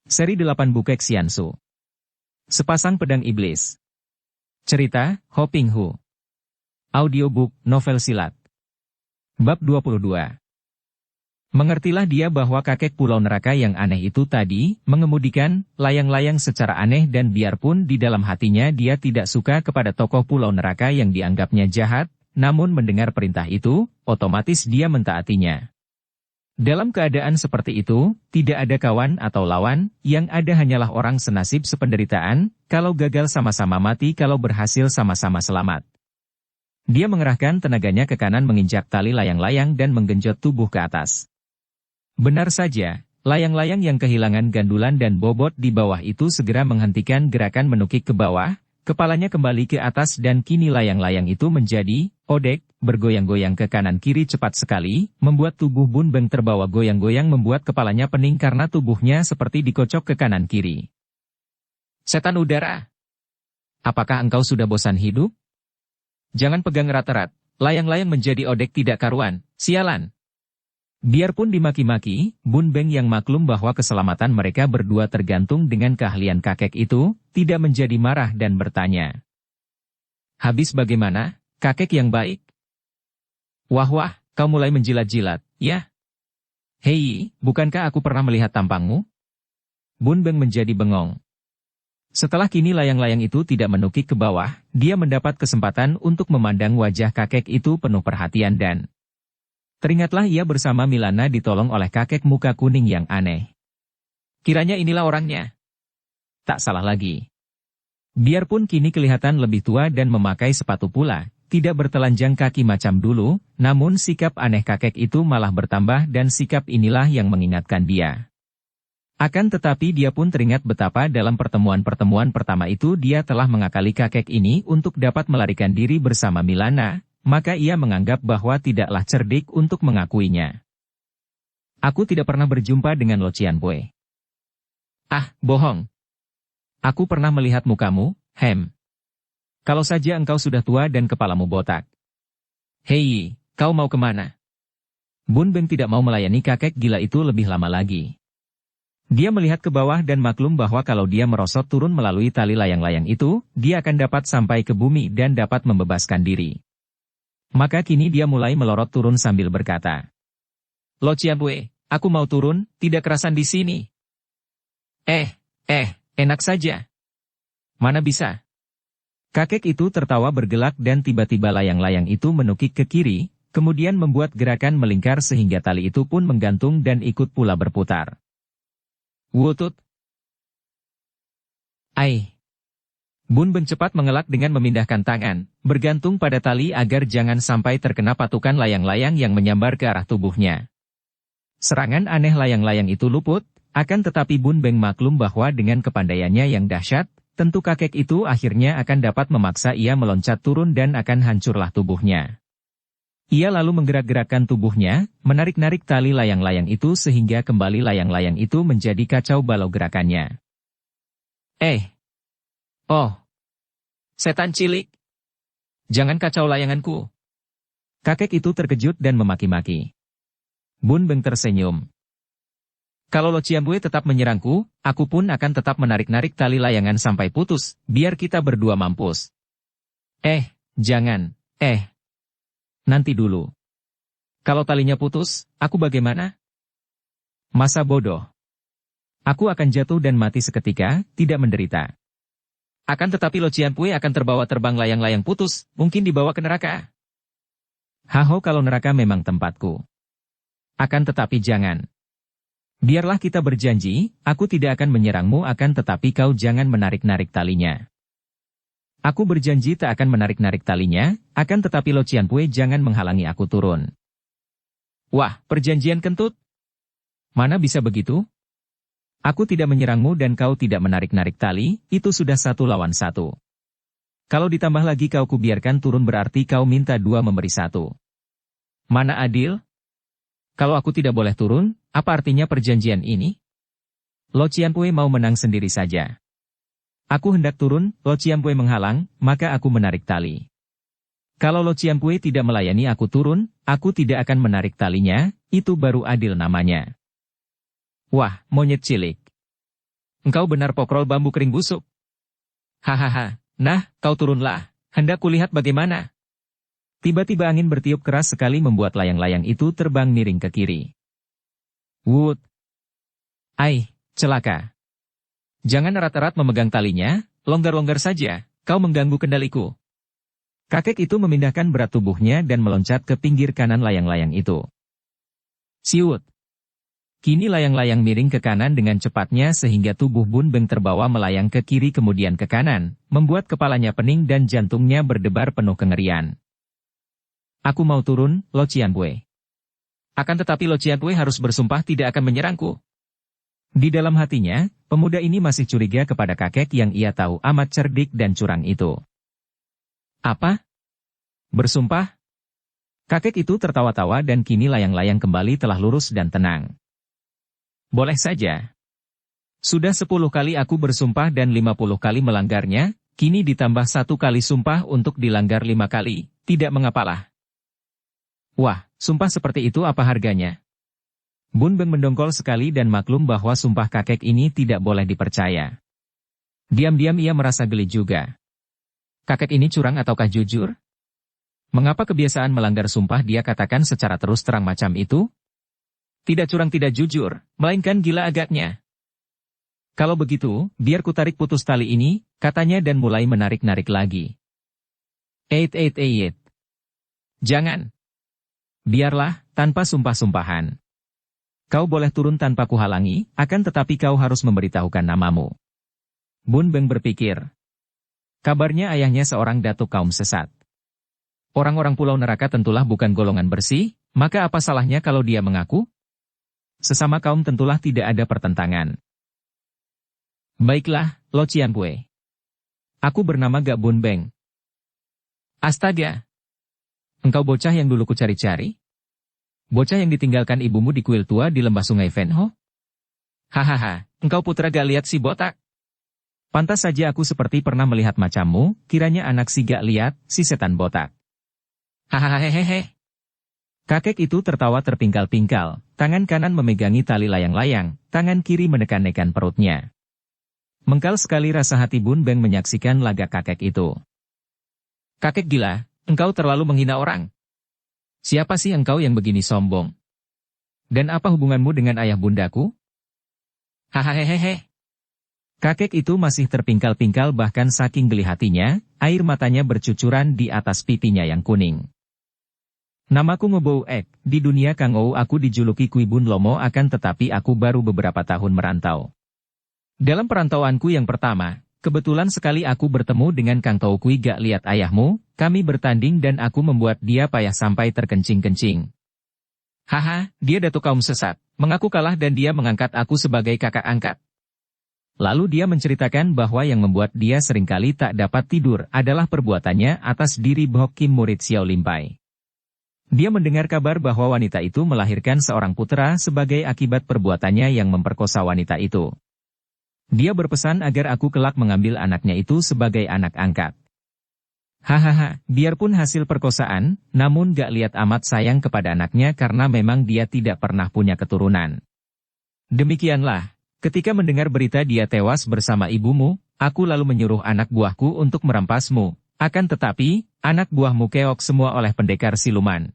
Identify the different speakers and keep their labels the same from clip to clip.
Speaker 1: Seri 8 Bukek Xiansu. Sepasang Pedang Iblis. Cerita, Ho Ping Hu. Audiobook, novel silat. Bab 22. Mengertilah dia bahwa kakek pulau neraka yang aneh itu tadi, mengemudikan layang-layang secara aneh dan biarpun di dalam hatinya dia tidak suka kepada tokoh pulau neraka yang dianggapnya jahat, namun mendengar perintah itu, otomatis dia mentaatinya. Dalam keadaan seperti itu, tidak ada kawan atau lawan, yang ada hanyalah orang senasib sependeritaan, kalau gagal sama-sama mati, kalau berhasil sama-sama selamat. Dia mengerahkan tenaganya ke kanan menginjak tali layang-layang dan menggenjot tubuh ke atas. Benar saja, layang-layang yang kehilangan gandulan dan bobot di bawah itu segera menghentikan gerakan menukik ke bawah, kepalanya kembali ke atas dan kini layang-layang itu menjadi odek, bergoyang-goyang ke kanan-kiri cepat sekali, membuat tubuh Bun Beng terbawa goyang-goyang membuat kepalanya pening karena tubuhnya seperti dikocok ke kanan-kiri. Setan udara! Apakah engkau sudah bosan hidup? Jangan pegang erat-erat, layang-layang menjadi odek tidak karuan, sialan! Biarpun dimaki-maki, Bun Beng yang maklum bahwa keselamatan mereka berdua tergantung dengan keahlian kakek itu, tidak menjadi marah dan bertanya. Habis bagaimana, kakek yang baik? Wah, kau mulai menjilat-jilat, ya? Hei, bukankah aku pernah melihat tampangmu? Bun Beng menjadi bengong. Setelah kini layang-layang itu tidak menukik ke bawah, dia mendapat kesempatan untuk memandang wajah kakek itu penuh perhatian dan teringatlah ia bersama Milana ditolong oleh kakek muka kuning yang aneh. Kiranya inilah orangnya. Tak salah lagi. Biarpun kini kelihatan lebih tua dan memakai sepatu pula, tidak bertelanjang kaki macam dulu, namun sikap aneh kakek itu malah bertambah dan sikap inilah yang mengingatkan dia. Akan tetapi dia pun teringat betapa dalam pertemuan-pertemuan pertama itu dia telah mengakali kakek ini untuk dapat melarikan diri bersama Milana, maka ia menganggap bahwa tidaklah cerdik untuk mengakuinya. Aku tidak pernah berjumpa dengan Lo Cianbue. Ah, bohong. Aku pernah melihat mukamu, Hem. Kalau saja engkau sudah tua dan kepalamu botak. Hei, kau mau kemana? Bun Beng tidak mau melayani kakek gila itu lebih lama lagi. Dia melihat ke bawah dan maklum bahwa kalau dia merosot turun melalui tali layang-layang itu, dia akan dapat sampai ke bumi dan dapat membebaskan diri. Maka kini dia mulai melorot turun sambil berkata, Lo Cianbue, aku mau turun, tidak kerasan di sini. Enak saja. Mana bisa? Kakek itu tertawa bergelak dan tiba-tiba layang-layang itu menukik ke kiri, kemudian membuat gerakan melingkar sehingga tali itu pun menggantung dan ikut pula berputar. Wutut! Ai! Bun Beng cepat mengelak dengan memindahkan tangan, bergantung pada tali agar jangan sampai terkena patukan layang-layang yang menyambar ke arah tubuhnya. Serangan aneh layang-layang itu luput, akan tetapi Bun Beng maklum bahwa dengan kepandaiannya yang dahsyat, tentu kakek itu akhirnya akan dapat memaksa ia meloncat turun dan akan hancurlah tubuhnya. Ia lalu menggerak-gerakkan tubuhnya, menarik-narik tali layang-layang itu sehingga kembali layang-layang itu menjadi kacau balau gerakannya. Oh, setan cilik. Jangan kacau layanganku. Kakek itu terkejut dan memaki-maki. Bun Beng tersenyum. Kalau Lo Cianbue tetap menyerangku, aku pun akan tetap menarik-narik tali layangan sampai putus, biar kita berdua mampus. Jangan, nanti dulu. Kalau talinya putus, aku bagaimana? Masa bodoh. Aku akan jatuh dan mati seketika, tidak menderita. Akan tetapi Lo Cianbue akan terbawa terbang layang-layang putus, mungkin dibawa ke neraka. Haho kalau neraka memang tempatku. Akan tetapi jangan. Biarlah kita berjanji, aku tidak akan menyerangmu akan tetapi kau jangan menarik-narik talinya. Aku berjanji tak akan menarik-narik talinya, akan tetapi Lo Cianbue jangan menghalangi aku turun. Wah, perjanjian kentut? Mana bisa begitu? Aku tidak menyerangmu dan kau tidak menarik-narik tali, itu sudah 1 lawan 1. Kalau ditambah lagi kau kubiarkan turun berarti kau minta 2 memberi 1. Mana adil? Kalau aku tidak boleh turun, apa artinya perjanjian ini? Lo Cianbue mau menang sendiri saja. Aku hendak turun, Lo Cianbue menghalang, maka aku menarik tali. Kalau Lo Cianbue tidak melayani aku turun, aku tidak akan menarik talinya, itu baru adil namanya. Wah, monyet cilik. engkau benar pokrol bambu kering busuk. Hahaha, nah, kau turunlah, hendak kulihat bagaimana. Tiba-tiba angin bertiup keras sekali membuat layang-layang itu terbang miring ke kiri. Wut! Ai, celaka. Jangan erat-erat memegang talinya, longgar-longgar saja, kau mengganggu kendaliku. Kakek itu memindahkan berat tubuhnya dan meloncat ke pinggir kanan layang-layang itu. Siut! Kini layang-layang miring ke kanan dengan cepatnya sehingga tubuh Bun Beng terbawa melayang ke kiri kemudian ke kanan, membuat kepalanya pening dan jantungnya berdebar penuh kengerian. Aku mau turun, Lo Cianbue. Akan tetapi Lo Cianbue harus bersumpah tidak akan menyerangku. Di dalam hatinya, pemuda ini masih curiga kepada kakek yang ia tahu amat cerdik dan curang itu. Apa? Bersumpah? Kakek itu tertawa-tawa dan kini layang-layang kembali telah lurus dan tenang. Boleh saja. Sudah 10 kali aku bersumpah dan 50 kali melanggarnya, kini ditambah 1 kali sumpah untuk dilanggar 5 kali, tidak mengapalah. Wah, sumpah seperti itu apa harganya? Bun Beng mendongkol sekali dan maklum bahwa sumpah kakek ini tidak boleh dipercaya. Diam-diam ia merasa geli juga. Kakek ini curang ataukah jujur? Mengapa kebiasaan melanggar sumpah dia katakan secara terus terang macam itu? Tidak curang tidak jujur, melainkan gila agaknya. Kalau begitu, biar ku tarik putus tali ini, katanya dan mulai menarik-narik lagi. Eit. Jangan. Biarlah, tanpa sumpah-sumpahan. Kau boleh turun tanpa kuhalangi, akan tetapi kau harus memberitahukan namamu. Bun Beng berpikir. Kabarnya ayahnya seorang datuk kaum sesat. Orang-orang Pulau Neraka tentulah bukan golongan bersih, maka apa salahnya kalau dia mengaku? Sesama kaum tentulah tidak ada pertentangan. Baiklah, Lo Cianbue. Aku bernama Gak Bun Beng. Astaga! Engkau bocah yang dulu kucari-cari? Bocah yang ditinggalkan ibumu di kuil tua di lembah sungai Venho? Hahaha, engkau putra gak lihat si botak? Pantas saja aku seperti pernah melihat macammu, kiranya anak si gak lihat, si setan botak. Hahaha. Kakek itu tertawa terpingkal-pingkal, tangan kanan memegangi tali layang-layang, tangan kiri menekan-nekan perutnya. Mengkal sekali rasa hati Bun Beng menyaksikan lagak kakek itu. Kakek gila, engkau terlalu menghina orang. Siapa sih engkau yang begini sombong? Dan apa hubunganmu dengan ayah bundaku? Hahaha. Kakek itu masih terpingkal-pingkal bahkan saking geli hatinya, air matanya bercucuran di atas pipinya yang kuning. Namaku Ngobou Ek, di dunia Kang Ou aku dijuluki Kui Bun Lomo akan tetapi aku baru beberapa tahun merantau. Dalam perantauanku yang pertama, kebetulan sekali aku bertemu dengan Kang Tou Kui gak lihat ayahmu, kami bertanding dan aku membuat dia payah sampai terkencing-kencing. Haha, dia datuk kaum sesat, mengaku kalah dan dia mengangkat aku sebagai kakak angkat. Lalu dia menceritakan bahwa yang membuat dia seringkali tak dapat tidur adalah perbuatannya atas diri Bok Kim murid Xiao Limpai. Dia mendengar kabar bahwa wanita itu melahirkan seorang putra sebagai akibat perbuatannya yang memperkosa wanita itu. Dia berpesan agar aku kelak mengambil anaknya itu sebagai anak angkat. Hahaha, biarpun hasil perkosaan, namun gak lihat amat sayang kepada anaknya karena memang dia tidak pernah punya keturunan. Demikianlah, ketika mendengar berita dia tewas bersama ibumu, aku lalu menyuruh anak buahku untuk merampasmu. Akan tetapi, anak buahmu keok semua oleh pendekar siluman.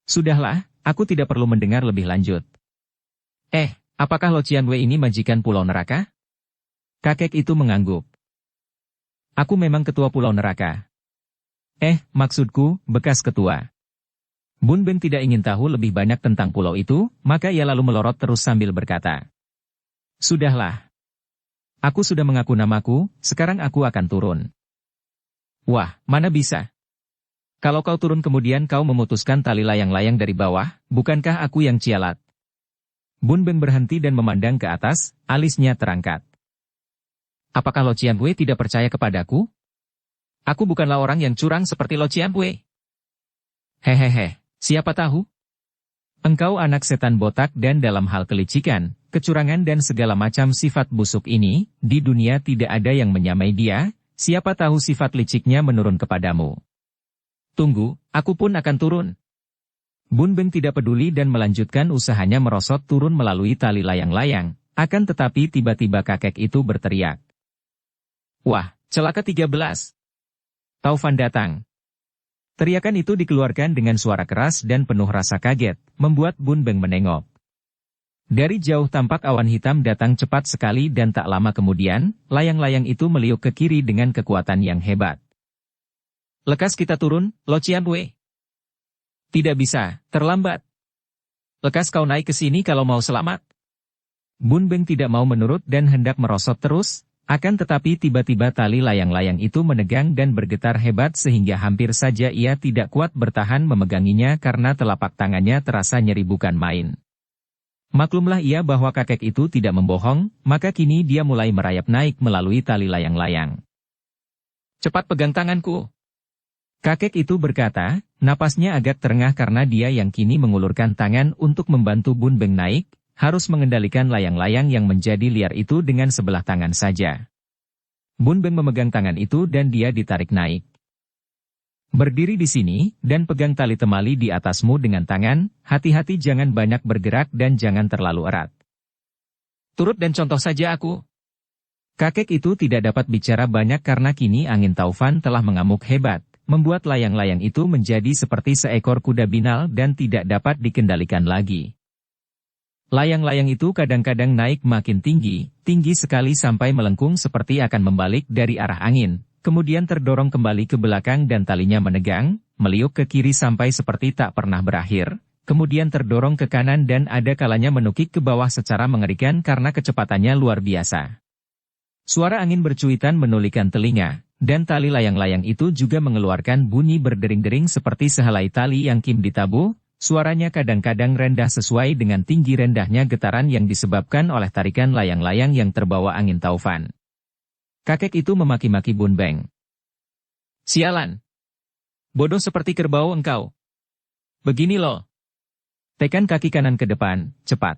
Speaker 1: Sudahlah, aku tidak perlu mendengar lebih lanjut. Apakah Lo Cianbue ini majikan Pulau Neraka? Kakek itu mengangguk. Aku memang ketua Pulau Neraka. Maksudku, bekas ketua. Bun Beng tidak ingin tahu lebih banyak tentang pulau itu, maka ia lalu melorot terus sambil berkata. Sudahlah. Aku sudah mengaku namaku, sekarang aku akan turun. Wah, mana bisa? Kalau kau turun kemudian kau memutuskan tali layang-layang dari bawah, bukankah aku yang cialat? Bun Beng berhenti dan memandang ke atas, alisnya terangkat. Apakah Lo Cianbue tidak percaya kepadaku? Aku bukanlah orang yang curang seperti Lo Cianbue. Hehehe, siapa tahu? Engkau anak setan botak dan dalam hal kelicikan, kecurangan dan segala macam sifat busuk ini, di dunia tidak ada yang menyamai dia, siapa tahu sifat liciknya menurun kepadamu. Tunggu, aku pun akan turun. Bun Beng tidak peduli dan melanjutkan usahanya merosot turun melalui tali layang-layang, akan tetapi tiba-tiba kakek itu berteriak. Wah, celaka 13. Taufan datang. Teriakan itu dikeluarkan dengan suara keras dan penuh rasa kaget, membuat Bun Beng menengok. Dari jauh tampak awan hitam datang cepat sekali dan tak lama kemudian, layang-layang itu meliuk ke kiri dengan kekuatan yang hebat. Lekas kita turun, Lo Cian Wei. Tidak bisa, terlambat. Lekas kau naik ke sini kalau mau selamat. Bun Beng tidak mau menurut dan hendak merosot terus, akan tetapi tiba-tiba tali layang-layang itu menegang dan bergetar hebat sehingga hampir saja ia tidak kuat bertahan memeganginya karena telapak tangannya terasa nyeri bukan main. Maklumlah ia bahwa kakek itu tidak membohong, maka kini dia mulai merayap naik melalui tali layang-layang. Cepat pegang tanganku. Kakek itu berkata, napasnya agak terengah karena dia yang kini mengulurkan tangan untuk membantu Bun Beng naik, harus mengendalikan layang-layang yang menjadi liar itu dengan sebelah tangan saja. Bun Beng memegang tangan itu dan dia ditarik naik. Berdiri di sini, dan pegang tali temali di atasmu dengan tangan, hati-hati jangan banyak bergerak dan jangan terlalu erat. Turut dan contoh saja aku. Kakek itu tidak dapat bicara banyak karena kini angin taufan telah mengamuk hebat, membuat layang-layang itu menjadi seperti seekor kuda binal dan tidak dapat dikendalikan lagi. Layang-layang itu kadang-kadang naik makin tinggi, tinggi sekali sampai melengkung seperti akan membalik dari arah angin. Kemudian terdorong kembali ke belakang dan talinya menegang, meliuk ke kiri sampai seperti tak pernah berakhir, kemudian terdorong ke kanan dan ada kalanya menukik ke bawah secara mengerikan karena kecepatannya luar biasa. Suara angin bercuitan menulikan telinga, dan tali layang-layang itu juga mengeluarkan bunyi berdering-dering seperti sehelai tali yang kim ditabuh, suaranya kadang-kadang rendah sesuai dengan tinggi rendahnya getaran yang disebabkan oleh tarikan layang-layang yang terbawa angin taufan. Kakek itu memaki-maki Bun Beng. Sialan! Bodoh seperti kerbau engkau. Begini loh. Tekan kaki kanan ke depan, cepat.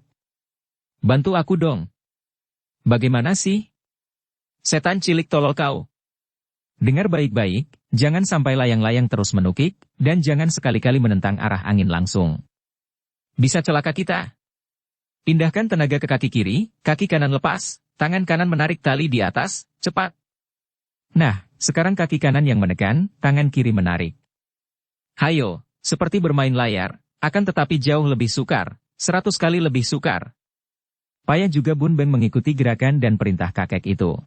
Speaker 1: Bantu aku dong. Bagaimana sih? Setan cilik tolol kau. Dengar baik-baik, jangan sampai layang-layang terus menukik, dan jangan sekali-kali menentang arah angin langsung. Bisa celaka kita. Pindahkan tenaga ke kaki kiri, kaki kanan lepas, tangan kanan menarik tali di atas, cepat. Nah, sekarang kaki kanan yang menekan, tangan kiri menarik. Hayo, seperti bermain layar, akan tetapi jauh lebih sukar, 100 kali lebih sukar. Payah juga Bun Beng mengikuti gerakan dan perintah kakek itu.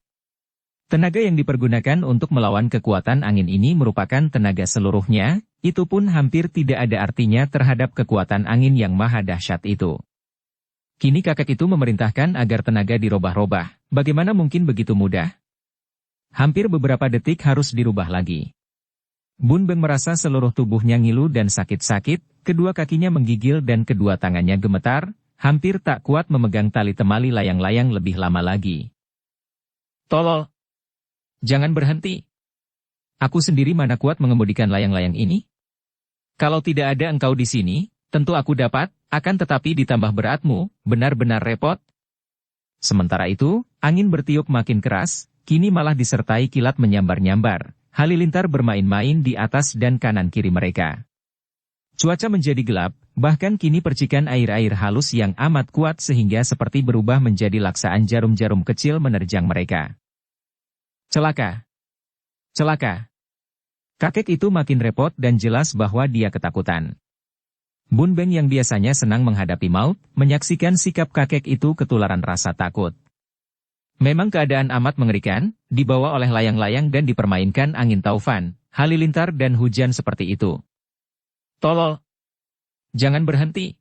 Speaker 1: Tenaga yang dipergunakan untuk melawan kekuatan angin ini merupakan tenaga seluruhnya, itu pun hampir tidak ada artinya terhadap kekuatan angin yang maha dahsyat itu. Kini kakek itu memerintahkan agar tenaga dirubah-rubah. Bagaimana mungkin begitu mudah? Hampir beberapa detik harus dirubah lagi. Bun Beng merasa seluruh tubuhnya ngilu dan sakit-sakit, kedua kakinya menggigil dan kedua tangannya gemetar, hampir tak kuat memegang tali temali layang-layang lebih lama lagi. Tolol! Jangan berhenti! Aku sendiri mana kuat mengemudikan layang-layang ini? Kalau tidak ada engkau di sini, tentu aku dapat, akan tetapi ditambah beratmu, benar-benar repot. Sementara itu, angin bertiup makin keras, kini malah disertai kilat menyambar-nyambar, halilintar bermain-main di atas dan kanan kiri mereka. Cuaca menjadi gelap, bahkan kini percikan air-air halus yang amat kuat sehingga seperti berubah menjadi laksaan jarum-jarum kecil menerjang mereka. Celaka! Celaka! Kakek itu makin repot dan jelas bahwa dia ketakutan. Bun Beng yang biasanya senang menghadapi maut, menyaksikan sikap kakek itu ketularan rasa takut. Memang keadaan amat mengerikan, dibawa oleh layang-layang dan dipermainkan angin taufan, halilintar dan hujan seperti itu. Tolol! Jangan berhenti!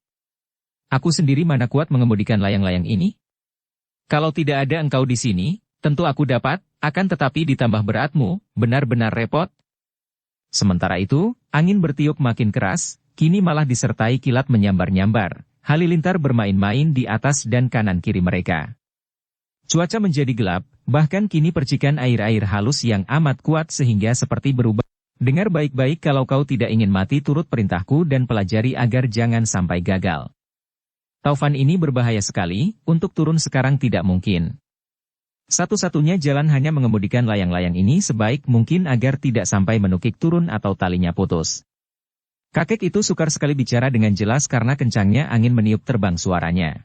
Speaker 1: Aku sendiri mana kuat mengemudikan layang-layang ini? Kalau tidak ada engkau di sini, tentu aku dapat, akan tetapi ditambah beratmu, benar-benar repot. Sementara itu, angin bertiup makin keras, kini malah disertai kilat menyambar-nyambar, halilintar bermain-main di atas dan kanan kiri mereka. Cuaca menjadi gelap, bahkan kini percikan air-air halus yang amat kuat sehingga seperti berubah. Dengar baik-baik kalau kau tidak ingin mati turut perintahku dan pelajari agar jangan sampai gagal. Taufan ini berbahaya sekali, untuk turun sekarang tidak mungkin. Satu-satunya jalan hanya mengemudikan layang-layang ini sebaik mungkin agar tidak sampai menukik turun atau talinya putus. Kakek itu sukar sekali bicara dengan jelas karena kencangnya angin meniup terbang suaranya.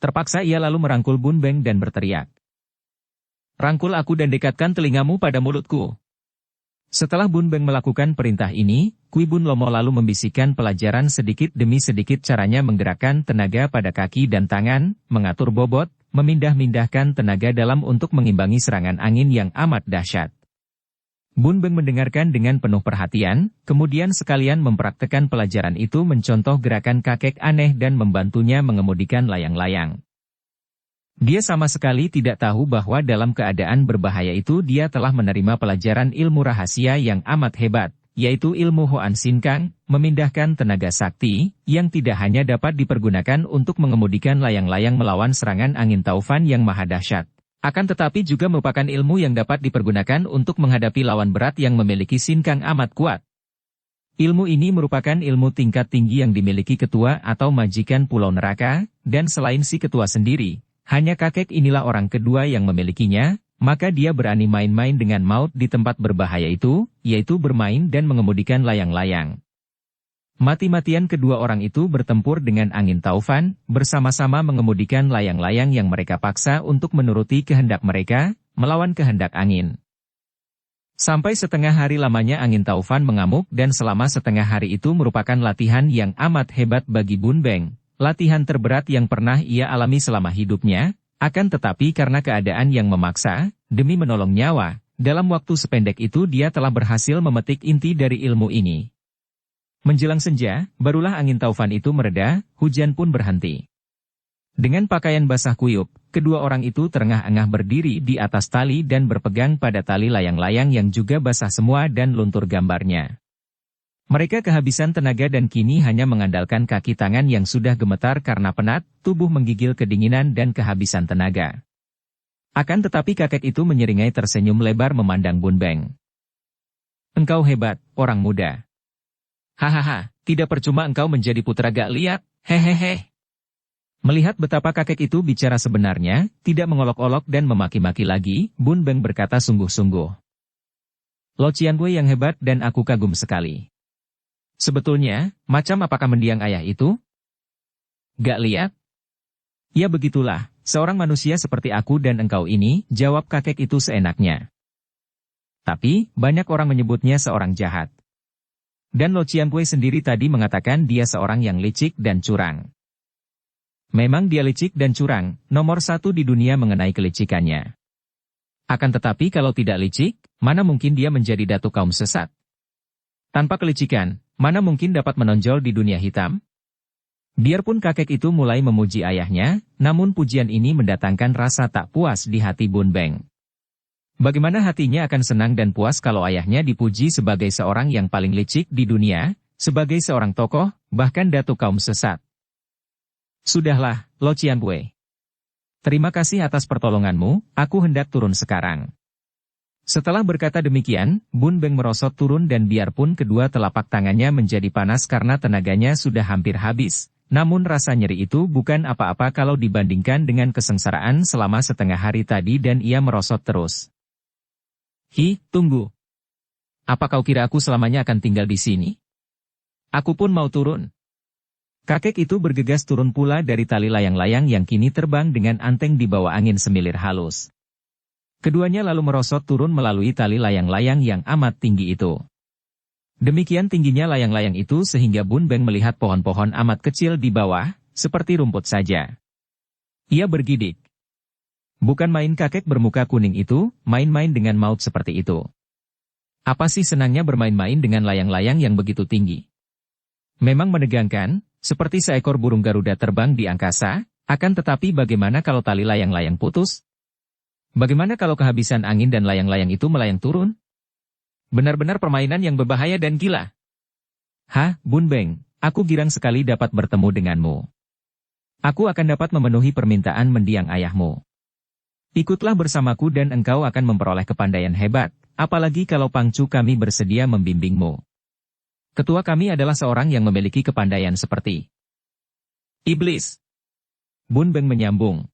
Speaker 1: Terpaksa ia lalu merangkul Bun Beng dan berteriak. Rangkul aku dan dekatkan telingamu pada mulutku. Setelah Bun Beng melakukan perintah ini, Kui Bun Lomo lalu membisikkan pelajaran sedikit demi sedikit caranya menggerakkan tenaga pada kaki dan tangan, mengatur bobot, memindah-mindahkan tenaga dalam untuk mengimbangi serangan angin yang amat dahsyat. Bun Beng mendengarkan dengan penuh perhatian, kemudian sekalian mempraktekkan pelajaran itu mencontoh gerakan kakek aneh dan membantunya mengemudikan layang-layang. Dia sama sekali tidak tahu bahwa dalam keadaan berbahaya itu dia telah menerima pelajaran ilmu rahasia yang amat hebat, yaitu ilmu Hoan Sin Kang, memindahkan tenaga sakti, yang tidak hanya dapat dipergunakan untuk mengemudikan layang-layang melawan serangan angin taufan yang maha dahsyat, akan tetapi juga merupakan ilmu yang dapat dipergunakan untuk menghadapi lawan berat yang memiliki Sin Kang amat kuat. Ilmu ini merupakan ilmu tingkat tinggi yang dimiliki ketua atau majikan Pulau Neraka, dan selain si ketua sendiri, hanya kakek inilah orang kedua yang memilikinya, maka dia berani main-main dengan maut di tempat berbahaya itu, yaitu bermain dan mengemudikan layang-layang. Mati-matian kedua orang itu bertempur dengan angin taufan, bersama-sama mengemudikan layang-layang yang mereka paksa untuk menuruti kehendak mereka, melawan kehendak angin. Sampai setengah hari lamanya angin taufan mengamuk dan selama setengah hari itu merupakan latihan yang amat hebat bagi Bun Beng. Latihan terberat yang pernah ia alami selama hidupnya, akan tetapi karena keadaan yang memaksa, demi menolong nyawa, dalam waktu sependek itu dia telah berhasil memetik inti dari ilmu ini. Menjelang senja, barulah angin taufan itu mereda, hujan pun berhenti. Dengan pakaian basah kuyup, kedua orang itu terengah-engah berdiri di atas tali dan berpegang pada tali layang-layang yang juga basah semua dan luntur gambarnya. Mereka kehabisan tenaga dan kini hanya mengandalkan kaki tangan yang sudah gemetar karena penat, tubuh menggigil kedinginan dan kehabisan tenaga. Akan tetapi kakek itu menyeringai tersenyum lebar memandang Bun Beng. Engkau hebat, orang muda. Hahaha, tidak percuma engkau menjadi putra gak liat, hehehe. Melihat betapa kakek itu bicara sebenarnya, tidak mengolok-olok dan memaki-maki lagi, Bun Beng berkata sungguh-sungguh. Lo Cianbue yang hebat dan aku kagum sekali. Sebetulnya, macam apakah mendiang ayah itu? Gak lihat? Ya begitulah, seorang manusia seperti aku dan engkau ini, jawab kakek itu seenaknya. Tapi, banyak orang menyebutnya seorang jahat. Dan Lo Cianbue sendiri tadi mengatakan dia seorang yang licik dan curang. Memang dia licik dan curang, nomor satu di dunia mengenai kelicikannya. Akan tetapi kalau tidak licik, mana mungkin dia menjadi datu kaum sesat? Tanpa kelicikan, mana mungkin dapat menonjol di dunia hitam? Biarpun kakek itu mulai memuji ayahnya, namun pujian ini mendatangkan rasa tak puas di hati Bun Beng. Bagaimana hatinya akan senang dan puas kalau ayahnya dipuji sebagai seorang yang paling licik di dunia, sebagai seorang tokoh, bahkan datu kaum sesat. Sudahlah, Lo Cianbue. Terima kasih atas pertolonganmu, aku hendak turun sekarang. Setelah berkata demikian, Bun Beng merosot turun dan biarpun kedua telapak tangannya menjadi panas karena tenaganya sudah hampir habis, namun rasa nyeri itu bukan apa-apa kalau dibandingkan dengan kesengsaraan selama setengah hari tadi dan ia merosot terus. Hi, tunggu. Apa kau kira aku selamanya akan tinggal di sini? Aku pun mau turun. Kakek itu bergegas turun pula dari tali layang-layang yang kini terbang dengan anteng di bawah angin semilir halus. Keduanya lalu merosot turun melalui tali layang-layang yang amat tinggi itu. Demikian tingginya layang-layang itu sehingga Bun Beng melihat pohon-pohon amat kecil di bawah, seperti rumput saja. Ia bergidik. Bukan main kakek bermuka kuning itu, main-main dengan maut seperti itu. Apa sih senangnya bermain-main dengan layang-layang yang begitu tinggi? Memang menegangkan, seperti seekor burung Garuda terbang di angkasa, akan tetapi bagaimana kalau tali layang-layang putus? Bagaimana kalau kehabisan angin dan layang-layang itu melayang turun? Benar-benar permainan yang berbahaya dan gila. Hah, Bun Beng, aku girang sekali dapat bertemu denganmu. Aku akan dapat memenuhi permintaan mendiang ayahmu. Ikutlah bersamaku dan engkau akan memperoleh kepandaian hebat, apalagi kalau pangcu kami bersedia membimbingmu. Ketua kami adalah seorang yang memiliki kepandaian seperti iblis. Bun Beng menyambung.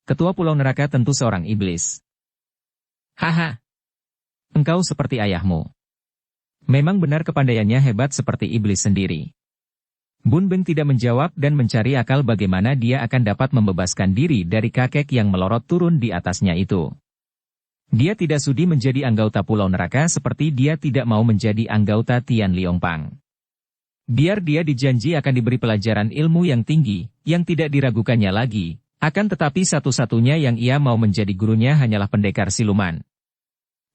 Speaker 1: Ketua Pulau Neraka tentu seorang iblis. Haha. Engkau seperti ayahmu. Memang benar kepandaiannya hebat seperti iblis sendiri. Bun Beng tidak menjawab dan mencari akal bagaimana dia akan dapat membebaskan diri dari kakek yang melorot turun di atasnya itu. Dia tidak sudi menjadi anggota Pulau Neraka seperti dia tidak mau menjadi anggota Tian Liong Pang. Biar dia dijanji akan diberi pelajaran ilmu yang tinggi, yang tidak diragukannya lagi, akan tetapi satu-satunya yang ia mau menjadi gurunya hanyalah pendekar siluman.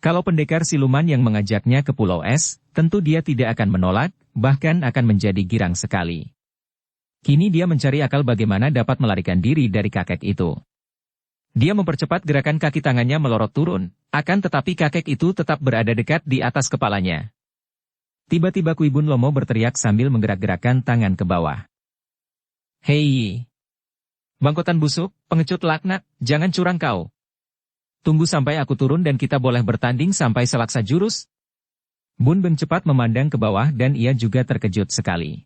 Speaker 1: Kalau pendekar siluman yang mengajaknya ke Pulau Es, tentu dia tidak akan menolak, bahkan akan menjadi girang sekali. Kini dia mencari akal bagaimana dapat melarikan diri dari kakek itu. Dia mempercepat gerakan kaki tangannya melorot turun, akan tetapi kakek itu tetap berada dekat di atas kepalanya. Tiba-tiba Kui Bun Lomo berteriak sambil menggerak-gerakkan tangan ke bawah. Hei! Bangkotan busuk, pengecut laknat, jangan curang kau. Tunggu sampai aku turun dan kita boleh bertanding sampai selaksa jurus. Bun Beng cepat memandang ke bawah dan ia juga terkejut sekali.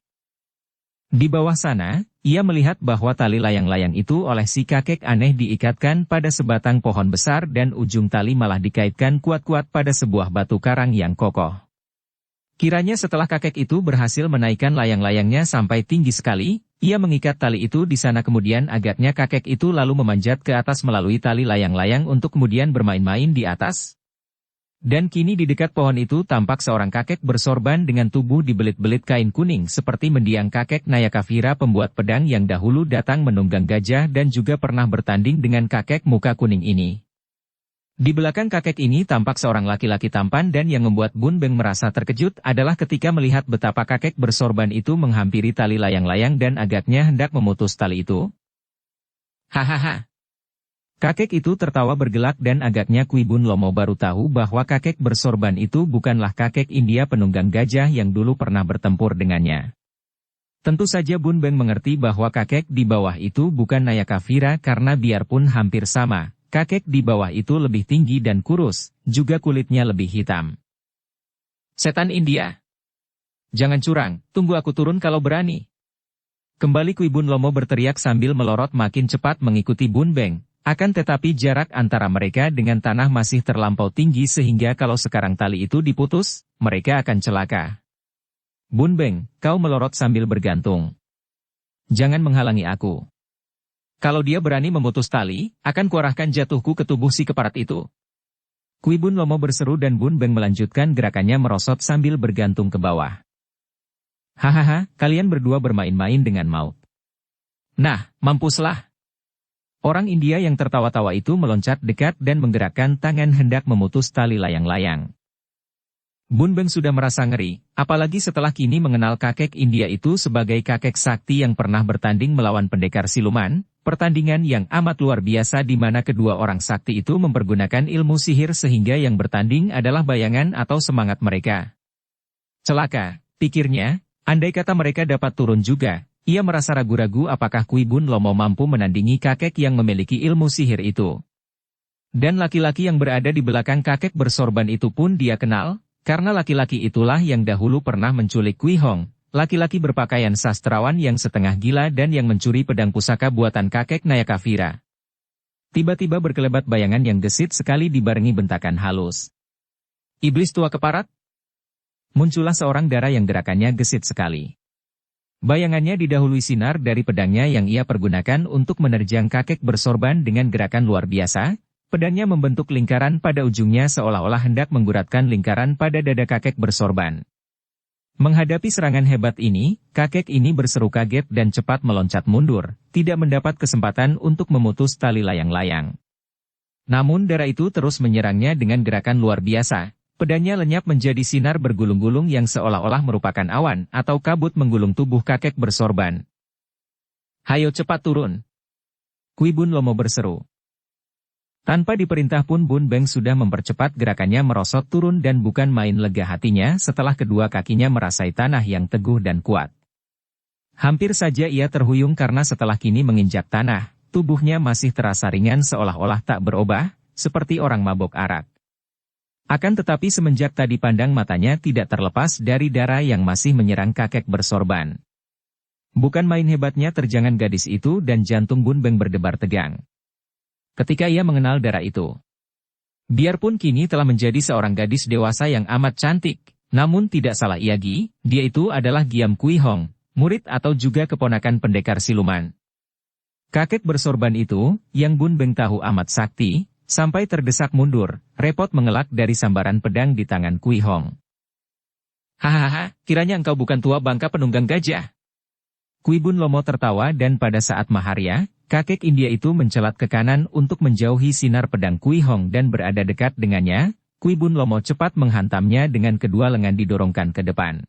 Speaker 1: Di bawah sana, ia melihat bahwa tali layang-layang itu oleh si kakek aneh diikatkan pada sebatang pohon besar dan ujung tali malah dikaitkan kuat-kuat pada sebuah batu karang yang kokoh. Kiranya setelah kakek itu berhasil menaikkan layang-layangnya sampai tinggi sekali, ia mengikat tali itu di sana kemudian agaknya kakek itu lalu memanjat ke atas melalui tali layang-layang untuk kemudian bermain-main di atas. Dan kini di dekat pohon itu tampak seorang kakek bersorban dengan tubuh dibelit-belit kain kuning seperti mendiang kakek Nayakavira pembuat pedang yang dahulu datang menunggang gajah dan juga pernah bertanding dengan kakek muka kuning ini. Di belakang kakek ini tampak seorang laki-laki tampan dan yang membuat Bun Beng merasa terkejut adalah ketika melihat betapa kakek bersorban itu menghampiri tali layang-layang dan agaknya hendak memutus tali itu. Hahaha. Kakek itu tertawa bergelak dan agaknya Kui Bun Lomo baru tahu bahwa kakek bersorban itu bukanlah kakek India penunggang gajah yang dulu pernah bertempur dengannya. Tentu saja Bun Beng mengerti bahwa kakek di bawah itu bukan Nayakavira karena biarpun hampir sama. Kakek di bawah itu lebih tinggi dan kurus, juga kulitnya lebih hitam. Setan India. Jangan curang, tunggu aku turun kalau berani. Kembali Kui Bun Lomo berteriak sambil melorot makin cepat mengikuti Bun Beng, akan tetapi jarak antara mereka dengan tanah masih terlampau tinggi sehingga kalau sekarang tali itu diputus, mereka akan celaka. Bun Beng, kau melorot sambil bergantung. Jangan menghalangi aku. Kalau dia berani memutus tali, akan kuarahkan jatuhku ke tubuh si keparat itu. Kui Bun Lomo berseru dan Bun Beng melanjutkan gerakannya merosot sambil bergantung ke bawah. Hahaha, kalian berdua bermain-main dengan maut. Nah, mampuslah. Orang India yang tertawa-tawa itu meloncat dekat dan menggerakkan tangan hendak memutus tali layang-layang. Bun Beng sudah merasa ngeri, apalagi setelah kini mengenal kakek India itu sebagai kakek sakti yang pernah bertanding melawan pendekar siluman. Pertandingan yang amat luar biasa di mana kedua orang sakti itu mempergunakan ilmu sihir sehingga yang bertanding adalah bayangan atau semangat mereka. Celaka, pikirnya, andai kata mereka dapat turun juga, ia merasa ragu-ragu apakah Kui Bun Lomo mampu menandingi kakek yang memiliki ilmu sihir itu. Dan laki-laki yang berada di belakang kakek bersorban itu pun dia kenal, karena laki-laki itulah yang dahulu pernah menculik Kui Hong. Laki-laki berpakaian sastrawan yang setengah gila dan yang mencuri pedang pusaka buatan kakek Nayakavira. Tiba-tiba berkelebat bayangan yang gesit sekali dibarengi bentakan halus. Iblis tua keparat? Muncullah seorang dara yang gerakannya gesit sekali. Bayangannya didahului sinar dari pedangnya yang ia pergunakan untuk menerjang kakek bersorban dengan gerakan luar biasa. Pedangnya membentuk lingkaran pada ujungnya seolah-olah hendak mengguratkan lingkaran pada dada kakek bersorban. Menghadapi serangan hebat ini, kakek ini berseru kaget dan cepat meloncat mundur, tidak mendapat kesempatan untuk memutus tali layang-layang. Namun dara itu terus menyerangnya dengan gerakan luar biasa, pedangnya lenyap menjadi sinar bergulung-gulung yang seolah-olah merupakan awan atau kabut menggulung tubuh kakek bersorban. Hayo cepat turun. Kui Bun Lomo berseru. Tanpa diperintah pun Bun Beng sudah mempercepat gerakannya merosot turun dan bukan main lega hatinya setelah kedua kakinya merasai tanah yang teguh dan kuat. Hampir saja ia terhuyung karena setelah kini menginjak tanah, tubuhnya masih terasa ringan seolah-olah tak berubah, seperti orang mabok arak. Akan tetapi semenjak tadi pandang matanya tidak terlepas dari dara yang masih menyerang kakek bersorban. Bukan main hebatnya terjangan gadis itu dan jantung Bun Beng berdebar tegang. Ketika ia mengenal dara itu. Biarpun kini telah menjadi seorang gadis dewasa yang amat cantik, namun tidak salah Iagi, dia itu adalah Giam Kui Hong, murid atau juga keponakan pendekar siluman. Kakek bersorban itu, yang Bun Beng tahu amat sakti, sampai terdesak mundur, repot mengelak dari sambaran pedang di tangan Kui Hong. Hahaha, kiranya engkau bukan tua bangka penunggang gajah. Kui Bun Lomo tertawa dan pada saat Maharya, kakek India itu mencelat ke kanan untuk menjauhi sinar pedang Kui Hong dan berada dekat dengannya, Kui Bun Lomo cepat menghantamnya dengan kedua lengan didorongkan ke depan.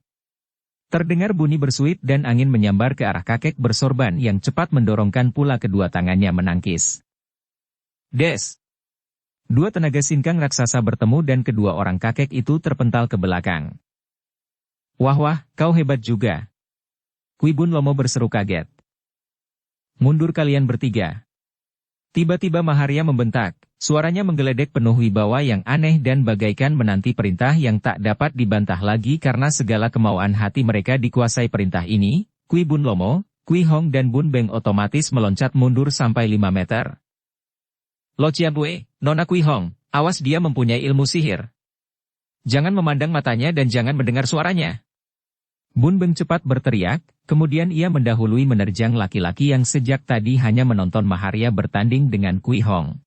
Speaker 1: Terdengar bunyi bersuit dan angin menyambar ke arah kakek bersorban yang cepat mendorongkan pula kedua tangannya menangkis. Des! Dua tenaga sinkang raksasa bertemu dan kedua orang kakek itu terpental ke belakang. Wah, kau hebat juga. Kui Bun Lomo berseru kaget. Mundur kalian bertiga. Tiba-tiba Maharya membentak, suaranya menggeledek penuh wibawa yang aneh dan bagaikan menanti perintah yang tak dapat dibantah lagi karena segala kemauan hati mereka dikuasai perintah ini. Kui Bun Lomo, Kui Hong dan Bun Beng otomatis meloncat mundur sampai 5 meter. Lo Ciabue, Nona Kui Hong, awas dia mempunyai ilmu sihir. Jangan memandang matanya dan jangan mendengar suaranya. Bun Beng cepat berteriak, kemudian ia mendahului menerjang laki-laki yang sejak tadi hanya menonton Maharya bertanding dengan Kui Hong.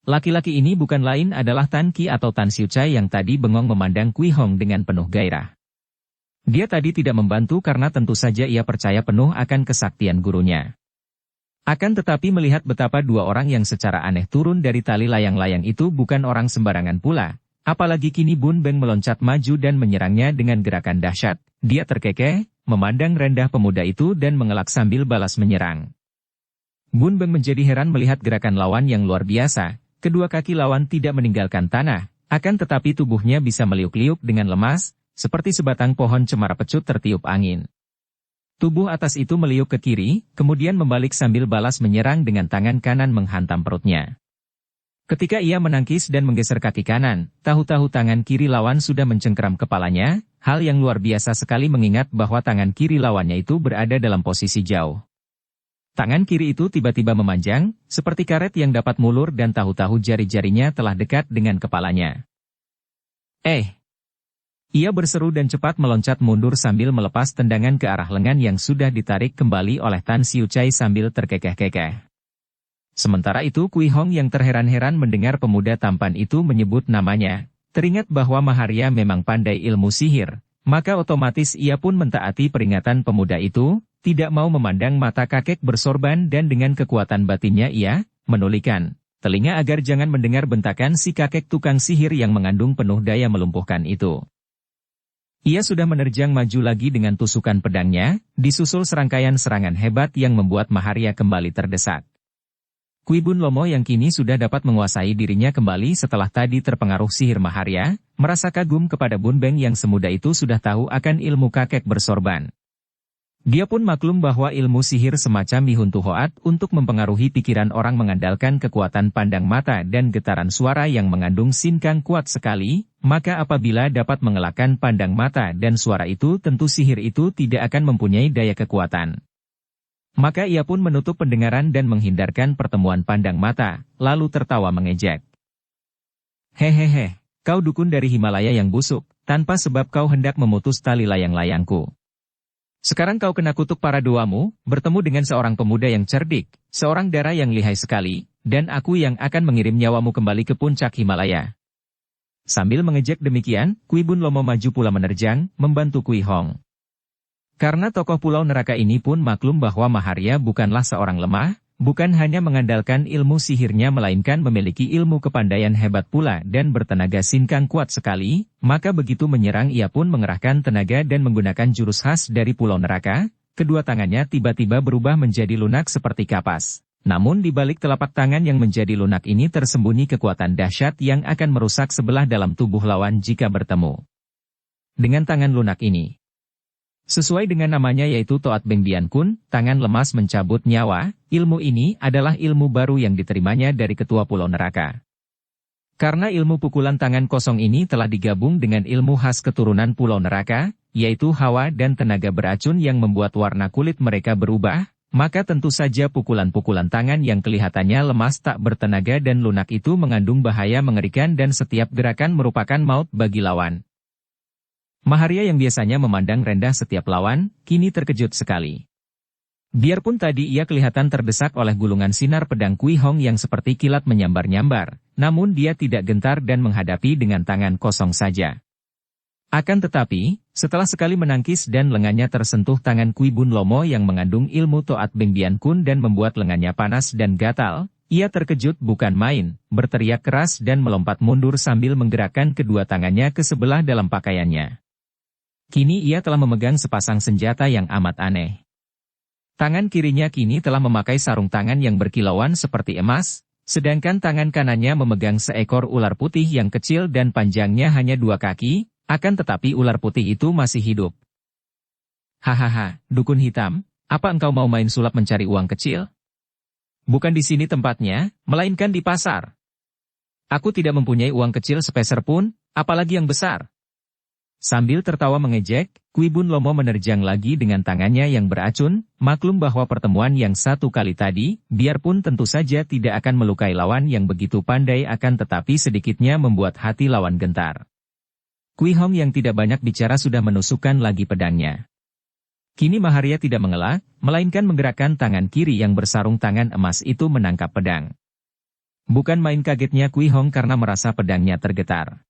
Speaker 1: Laki-laki ini bukan lain adalah Tan Ki atau Tan Siu Chai yang tadi bengong memandang Kui Hong dengan penuh gairah. Dia tadi tidak membantu karena tentu saja ia percaya penuh akan kesaktian gurunya. Akan tetapi melihat betapa dua orang yang secara aneh turun dari tali layang-layang itu bukan orang sembarangan pula, apalagi kini Bun Beng meloncat maju dan menyerangnya dengan gerakan dahsyat. Dia terkekeh, memandang rendah pemuda itu dan mengelak sambil balas menyerang. Bun Beng menjadi heran melihat gerakan lawan yang luar biasa, kedua kaki lawan tidak meninggalkan tanah, akan tetapi tubuhnya bisa meliuk-liuk dengan lemas, seperti sebatang pohon cemara pecut tertiup angin. Tubuh atas itu meliuk ke kiri, kemudian membalik sambil balas menyerang dengan tangan kanan menghantam perutnya. Ketika ia menangkis dan menggeser kaki kanan, tahu-tahu tangan kiri lawan sudah mencengkeram kepalanya, hal yang luar biasa sekali mengingat bahwa tangan kiri lawannya itu berada dalam posisi jauh. Tangan kiri itu tiba-tiba memanjang, seperti karet yang dapat mulur dan tahu-tahu jari-jarinya telah dekat dengan kepalanya. Ia berseru dan cepat meloncat mundur sambil melepas tendangan ke arah lengan yang sudah ditarik kembali oleh Tan Siu Chai sambil terkekeh-kekeh. Sementara itu Kui Hong yang terheran-heran mendengar pemuda tampan itu menyebut namanya, teringat bahwa Maharya memang pandai ilmu sihir, maka otomatis ia pun mentaati peringatan pemuda itu, tidak mau memandang mata kakek bersorban dan dengan kekuatan batinnya ia menulikan telinga agar jangan mendengar bentakan si kakek tukang sihir yang mengandung penuh daya melumpuhkan itu. Ia sudah menerjang maju lagi dengan tusukan pedangnya, disusul serangkaian serangan hebat yang membuat Maharya kembali terdesak. Kui Bun Lomo yang kini sudah dapat menguasai dirinya kembali setelah tadi terpengaruh sihir Maharya, merasa kagum kepada Bun Beng yang semudah itu sudah tahu akan ilmu kakek bersorban. Dia pun maklum bahwa ilmu sihir semacam Mihuntu Hoat untuk mempengaruhi pikiran orang mengandalkan kekuatan pandang mata dan getaran suara yang mengandung sinkang kuat sekali, maka apabila dapat mengelakkan pandang mata dan suara itu tentu sihir itu tidak akan mempunyai daya kekuatan. Maka ia pun menutup pendengaran dan menghindarkan pertemuan pandang mata, lalu tertawa mengejek. Hehehe, kau dukun dari Himalaya yang busuk, tanpa sebab kau hendak memutus tali layang-layangku. Sekarang kau kena kutuk para doamu, bertemu dengan seorang pemuda yang cerdik, seorang dara yang lihai sekali, dan aku yang akan mengirim nyawamu kembali ke puncak Himalaya. Sambil mengejek demikian, Kui Bun Lomo maju pula menerjang, membantu Kui Hong. Karena tokoh pulau neraka ini pun maklum bahwa Maharya bukanlah seorang lemah, bukan hanya mengandalkan ilmu sihirnya melainkan memiliki ilmu kepandaian hebat pula dan bertenaga sinkang kuat sekali, maka begitu menyerang ia pun mengerahkan tenaga dan menggunakan jurus khas dari pulau neraka, kedua tangannya tiba-tiba berubah menjadi lunak seperti kapas. Namun di balik telapak tangan yang menjadi lunak ini tersembunyi kekuatan dahsyat yang akan merusak sebelah dalam tubuh lawan jika bertemu. Dengan tangan lunak ini, sesuai dengan namanya yaitu Toat Beng Bian Kun, tangan lemas mencabut nyawa, ilmu ini adalah ilmu baru yang diterimanya dari ketua pulau neraka. Karena ilmu pukulan tangan kosong ini telah digabung dengan ilmu khas keturunan pulau neraka, yaitu hawa dan tenaga beracun yang membuat warna kulit mereka berubah, maka tentu saja pukulan-pukulan tangan yang kelihatannya lemas tak bertenaga dan lunak itu mengandung bahaya mengerikan dan setiap gerakan merupakan maut bagi lawan. Maharia yang biasanya memandang rendah setiap lawan, kini terkejut sekali. Biarpun tadi ia kelihatan terdesak oleh gulungan sinar pedang Kui Hong yang seperti kilat menyambar-nyambar, namun dia tidak gentar dan menghadapi dengan tangan kosong saja. Akan tetapi, setelah sekali menangkis dan lengannya tersentuh tangan Kui Bun Lomo yang mengandung ilmu Toat Beng Bian Kun dan membuat lengannya panas dan gatal, ia terkejut bukan main, berteriak keras dan melompat mundur sambil menggerakkan kedua tangannya ke sebelah dalam pakaiannya. Kini ia telah memegang sepasang senjata yang amat aneh. Tangan kirinya kini telah memakai sarung tangan yang berkilauan seperti emas, sedangkan tangan kanannya memegang seekor ular putih yang kecil dan panjangnya hanya 2 kaki, akan tetapi ular putih itu masih hidup. Hahaha, dukun hitam, apa engkau mau main sulap mencari uang kecil? Bukan di sini tempatnya, melainkan di pasar. Aku tidak mempunyai uang kecil sepeser pun, apalagi yang besar. Sambil tertawa mengejek, Kui Bun Lomo menerjang lagi dengan tangannya yang beracun, maklum bahwa pertemuan yang satu kali tadi, biarpun tentu saja tidak akan melukai lawan yang begitu pandai akan tetapi sedikitnya membuat hati lawan gentar. Kui Hong yang tidak banyak bicara sudah menusukkan lagi pedangnya. Kini Maharia tidak mengelak, melainkan menggerakkan tangan kiri yang bersarung tangan emas itu menangkap pedang. Bukan main kagetnya Kui Hong karena merasa pedangnya tergetar.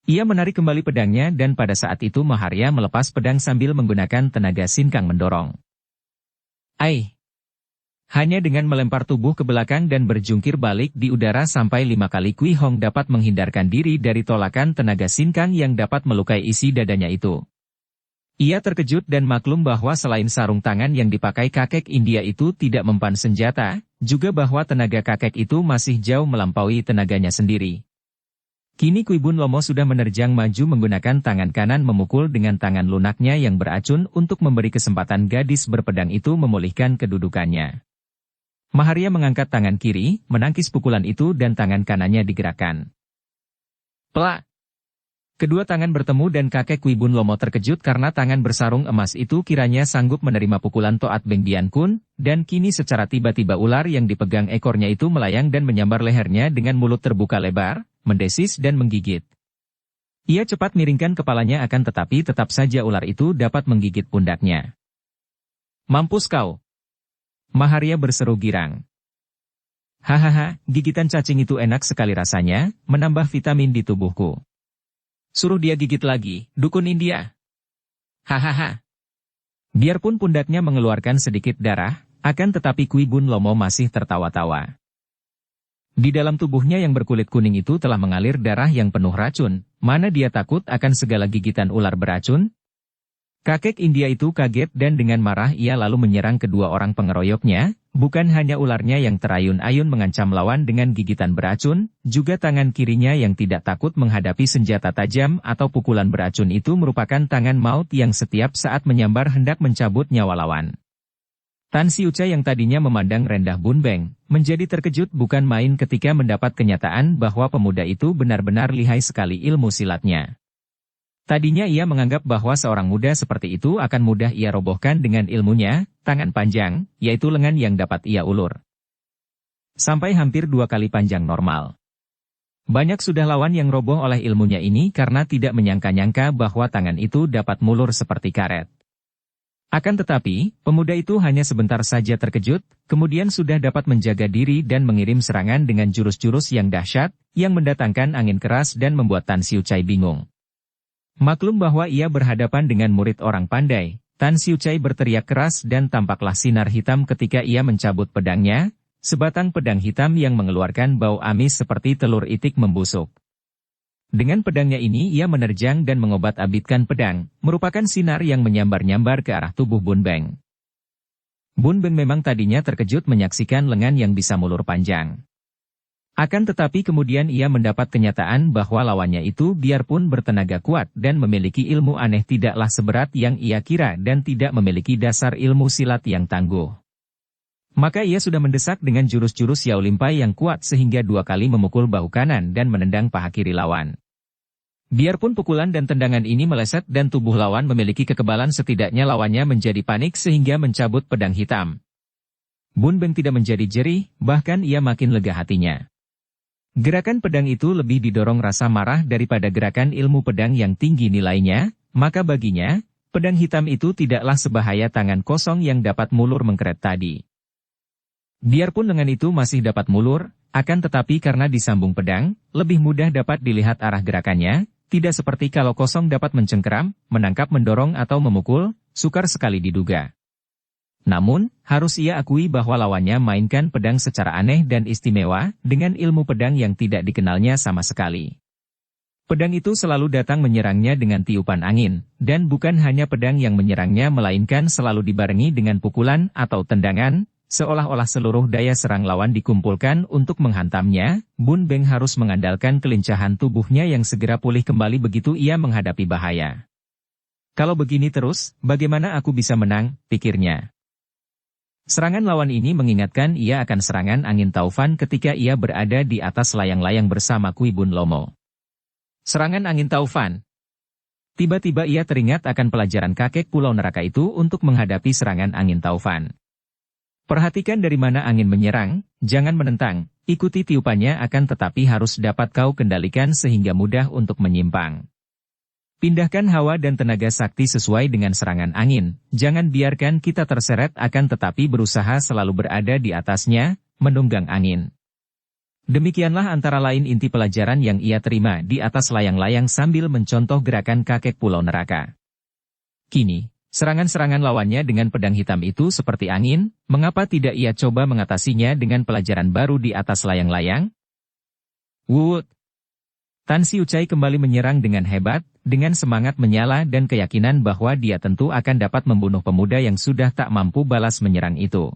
Speaker 1: Ia menarik kembali pedangnya dan pada saat itu Maharia melepas pedang sambil menggunakan tenaga sinkang mendorong. Hanya dengan melempar tubuh ke belakang dan berjungkir balik di udara sampai 5 kali Kui Hong dapat menghindarkan diri dari tolakan tenaga sinkang yang dapat melukai isi dadanya itu. Ia terkejut dan maklum bahwa selain sarung tangan yang dipakai kakek India itu tidak mempan senjata, juga bahwa tenaga kakek itu masih jauh melampaui tenaganya sendiri. Kini Kui Bun Lomo sudah menerjang maju menggunakan tangan kanan memukul dengan tangan lunaknya yang beracun untuk memberi kesempatan gadis berpedang itu memulihkan kedudukannya. Maharia mengangkat tangan kiri, menangkis pukulan itu dan tangan kanannya digerakkan. Plak! Kedua tangan bertemu dan kakek Kui Bun Lomo terkejut karena tangan bersarung emas itu kiranya sanggup menerima pukulan Toat Beng Bian Kun, dan kini secara tiba-tiba ular yang dipegang ekornya itu melayang dan menyambar lehernya dengan mulut terbuka lebar, mendesis dan menggigit. Ia cepat miringkan kepalanya akan tetapi tetap saja ular itu dapat menggigit pundaknya. Mampus kau! Maharia berseru girang. Hahaha, gigitan cacing itu enak sekali rasanya, menambah vitamin di tubuhku. Suruh dia gigit lagi, dukun India. Hahaha. Biarpun pundaknya mengeluarkan sedikit darah, akan tetapi Kui Bun Lomo masih tertawa-tawa. Di dalam tubuhnya yang berkulit kuning itu telah mengalir darah yang penuh racun, mana dia takut akan segala gigitan ular beracun? Kakek India itu kaget dan dengan marah ia lalu menyerang kedua orang pengeroyoknya, bukan hanya ularnya yang terayun-ayun mengancam lawan dengan gigitan beracun, juga tangan kirinya yang tidak takut menghadapi senjata tajam atau pukulan beracun itu merupakan tangan maut yang setiap saat menyambar hendak mencabut nyawa lawan. Tan Siuca yang tadinya memandang rendah Bun Beng, menjadi terkejut bukan main ketika mendapat kenyataan bahwa pemuda itu benar-benar lihai sekali ilmu silatnya. Tadinya ia menganggap bahwa seorang muda seperti itu akan mudah ia robohkan dengan ilmunya, tangan panjang, yaitu lengan yang dapat ia ulur sampai hampir 2 kali panjang normal. Banyak sudah lawan yang roboh oleh ilmunya ini karena tidak menyangka-nyangka bahwa tangan itu dapat mulur seperti karet. Akan tetapi, pemuda itu hanya sebentar saja terkejut, kemudian sudah dapat menjaga diri dan mengirim serangan dengan jurus-jurus yang dahsyat, yang mendatangkan angin keras dan membuat Tan Siucai bingung. Maklum bahwa ia berhadapan dengan murid orang pandai, Tan Siucai berteriak keras dan tampaklah sinar hitam ketika ia mencabut pedangnya, sebatang pedang hitam yang mengeluarkan bau amis seperti telur itik membusuk. Dengan pedangnya ini ia menerjang dan mengobat-abitkan pedang, merupakan sinar yang menyambar-nyambar ke arah tubuh Bun Beng. Bun Beng memang tadinya terkejut menyaksikan lengan yang bisa mulur panjang. Akan tetapi kemudian ia mendapat kenyataan bahwa lawannya itu biarpun bertenaga kuat dan memiliki ilmu aneh tidaklah seberat yang ia kira dan tidak memiliki dasar ilmu silat yang tangguh. Maka ia sudah mendesak dengan jurus-jurus Yao Limpai yang kuat sehingga 2 kali memukul bahu kanan dan menendang paha kiri lawan. Biarpun pukulan dan tendangan ini meleset dan tubuh lawan memiliki kekebalan setidaknya lawannya menjadi panik sehingga mencabut pedang hitam. Bun Beng tidak menjadi jerih, bahkan ia makin lega hatinya. Gerakan pedang itu lebih didorong rasa marah daripada gerakan ilmu pedang yang tinggi nilainya, maka baginya, pedang hitam itu tidaklah sebahaya tangan kosong yang dapat mulur mengkeret tadi. Biarpun dengan itu masih dapat mulur, akan tetapi karena disambung pedang, lebih mudah dapat dilihat arah gerakannya, tidak seperti kalau kosong dapat mencengkeram, menangkap, mendorong atau memukul, sukar sekali diduga. Namun, harus ia akui bahwa lawannya mainkan pedang secara aneh dan istimewa, dengan ilmu pedang yang tidak dikenalnya sama sekali. Pedang itu selalu datang menyerangnya dengan tiupan angin, dan bukan hanya pedang yang menyerangnya melainkan selalu dibarengi dengan pukulan atau tendangan, seolah-olah seluruh daya serang lawan dikumpulkan untuk menghantamnya. Bun Beng harus mengandalkan kelincahan tubuhnya yang segera pulih kembali begitu ia menghadapi bahaya. Kalau begini terus, bagaimana aku bisa menang, pikirnya. Serangan lawan ini mengingatkan ia akan serangan angin taufan ketika ia berada di atas layang-layang bersama Kui Bun Lomo. Serangan angin taufan. Tiba-tiba ia teringat akan pelajaran kakek pulau neraka itu untuk menghadapi serangan angin taufan. Perhatikan dari mana angin menyerang, jangan menentang, ikuti tiupannya akan tetapi harus dapat kau kendalikan sehingga mudah untuk menyimpang. Pindahkan hawa dan tenaga sakti sesuai dengan serangan angin, jangan biarkan kita terseret akan tetapi berusaha selalu berada di atasnya, menunggang angin. Demikianlah antara lain inti pelajaran yang ia terima di atas layang-layang sambil mencontoh gerakan kakek pulau neraka. Kini, serangan-serangan lawannya dengan pedang hitam itu seperti angin, mengapa tidak ia coba mengatasinya dengan pelajaran baru di atas layang-layang? Wut! Tan Siucai kembali menyerang dengan hebat, dengan semangat menyala dan keyakinan bahwa dia tentu akan dapat membunuh pemuda yang sudah tak mampu balas menyerang itu.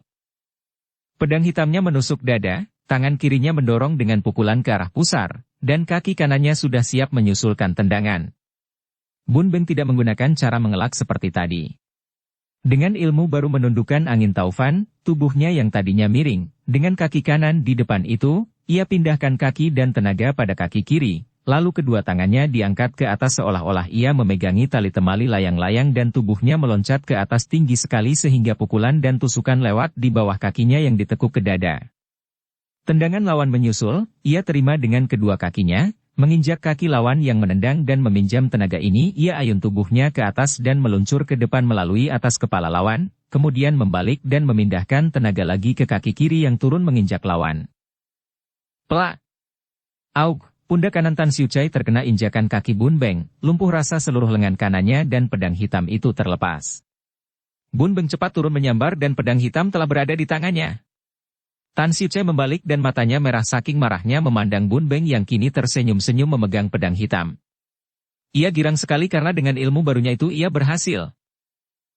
Speaker 1: Pedang hitamnya menusuk dada, tangan kirinya mendorong dengan pukulan ke arah pusar, dan kaki kanannya sudah siap menyusulkan tendangan. Bun Beng tidak menggunakan cara mengelak seperti tadi. Dengan ilmu baru menundukkan angin taufan, tubuhnya yang tadinya miring, dengan kaki kanan di depan itu, ia pindahkan kaki dan tenaga pada kaki kiri, lalu kedua tangannya diangkat ke atas seolah-olah ia memegangi tali temali layang-layang dan tubuhnya meloncat ke atas tinggi sekali sehingga pukulan dan tusukan lewat di bawah kakinya yang ditekuk ke dada. Tendangan lawan menyusul, ia terima dengan kedua kakinya, menginjak kaki lawan yang menendang dan meminjam tenaga ini ia ayun tubuhnya ke atas dan meluncur ke depan melalui atas kepala lawan, kemudian membalik dan memindahkan tenaga lagi ke kaki kiri yang turun menginjak lawan. Plak! Auk! Pundak kanan Tan Siucai terkena injakan kaki Bun Beng, lumpuh rasa seluruh lengan kanannya dan pedang hitam itu terlepas. Bun Beng cepat turun menyambar dan pedang hitam telah berada di tangannya. Tan Siucai membalik dan matanya merah saking marahnya memandang Bun Beng yang kini tersenyum-senyum memegang pedang hitam. Ia girang sekali karena dengan ilmu barunya itu ia berhasil.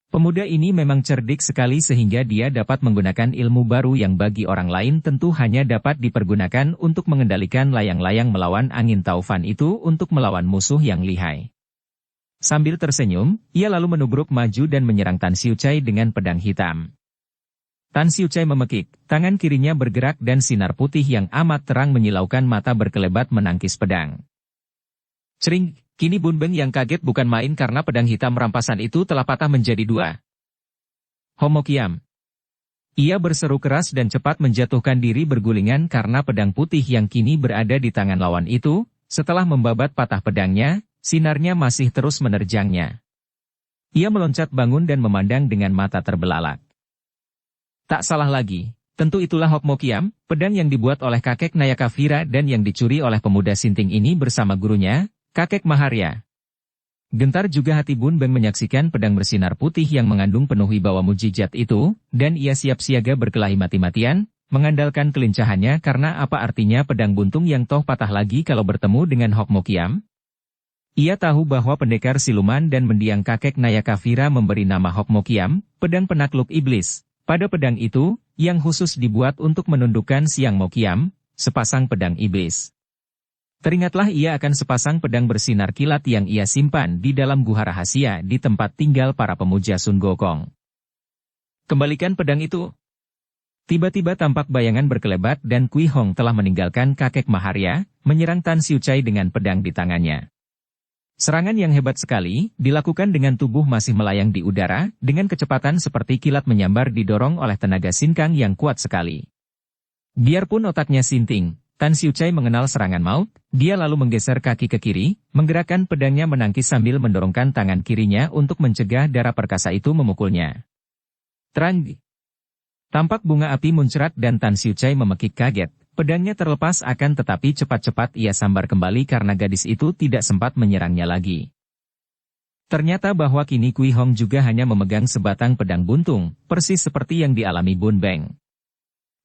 Speaker 1: Pemuda ini memang cerdik sekali sehingga dia dapat menggunakan ilmu baru yang bagi orang lain tentu hanya dapat dipergunakan untuk mengendalikan layang-layang melawan angin taufan itu untuk melawan musuh yang lihai. Sambil tersenyum, ia lalu menubruk maju dan menyerang Tan Siucai dengan pedang hitam. Tan Siucai memekik, tangan kirinya bergerak dan sinar putih yang amat terang menyilaukan mata berkelebat menangkis pedang. Cering! Kini Bun Beng yang kaget bukan main karena pedang hitam rampasan itu telah patah menjadi dua. Homokiam. Ia berseru keras dan cepat menjatuhkan diri bergulingan karena pedang putih yang kini berada di tangan lawan itu, setelah membabat patah pedangnya, sinarnya masih terus menerjangnya. Ia meloncat bangun dan memandang dengan mata terbelalak. Tak salah lagi, tentu itulah Hokmokiam, pedang yang dibuat oleh kakek Nayakavira dan yang dicuri oleh pemuda Sinting ini bersama gurunya, kakek Maharya. Gentar juga hati Bun Beng menyaksikan pedang bersinar putih yang mengandung penuh wibawa mujizat itu, dan ia siap siaga berkelahi mati-matian, mengandalkan kelincahannya karena apa artinya pedang buntung yang toh patah lagi kalau bertemu dengan Hokmokiam? Ia tahu bahwa pendekar siluman dan mendiang kakek Nayakavira memberi nama Hokmokiam, pedang penakluk iblis. Pada pedang itu, yang khusus dibuat untuk menundukkan Siang Mokiam, sepasang pedang iblis. Teringatlah ia akan sepasang pedang bersinar kilat yang ia simpan di dalam guha rahasia di tempat tinggal para pemuja Sun Gokong. Kembalikan pedang itu. Tiba-tiba tampak bayangan berkelebat dan Kui Hong telah meninggalkan kakek Maharya, menyerang Tan Siucai dengan pedang di tangannya. Serangan yang hebat sekali, dilakukan dengan tubuh masih melayang di udara, dengan kecepatan seperti kilat menyambar didorong oleh tenaga sinkang yang kuat sekali. Biarpun otaknya sinting, Tan Siucai mengenal serangan maut, dia lalu menggeser kaki ke kiri, menggerakkan pedangnya menangkis sambil mendorongkan tangan kirinya untuk mencegah darah perkasa itu memukulnya. Terang! Tampak bunga api muncrat dan Tan Siucai memekik kaget. Pedangnya terlepas akan tetapi cepat-cepat ia sambar kembali karena gadis itu tidak sempat menyerangnya lagi. Ternyata bahwa kini Kui Hong juga hanya memegang sebatang pedang buntung, persis seperti yang dialami Bun Beng.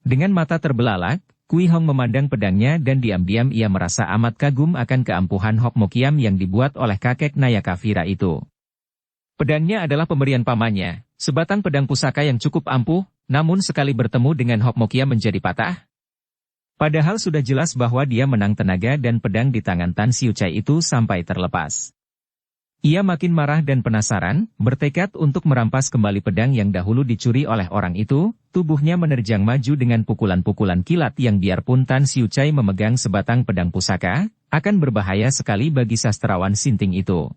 Speaker 1: Dengan mata terbelalak, Kui Hong memandang pedangnya dan diam-diam ia merasa amat kagum akan keampuhan Hok Mokiam yang dibuat oleh kakek Nayaka Vira itu. Pedangnya adalah pemberian pamannya, sebatang pedang pusaka yang cukup ampuh, namun sekali bertemu dengan Hok Mokiam menjadi patah. Padahal sudah jelas bahwa dia menang tenaga dan pedang di tangan Tan Siucai itu sampai terlepas. Ia makin marah dan penasaran, bertekad untuk merampas kembali pedang yang dahulu dicuri oleh orang itu, tubuhnya menerjang maju dengan pukulan-pukulan kilat yang biarpun Tan Siucai memegang sebatang pedang pusaka, akan berbahaya sekali bagi sastrawan sinting itu.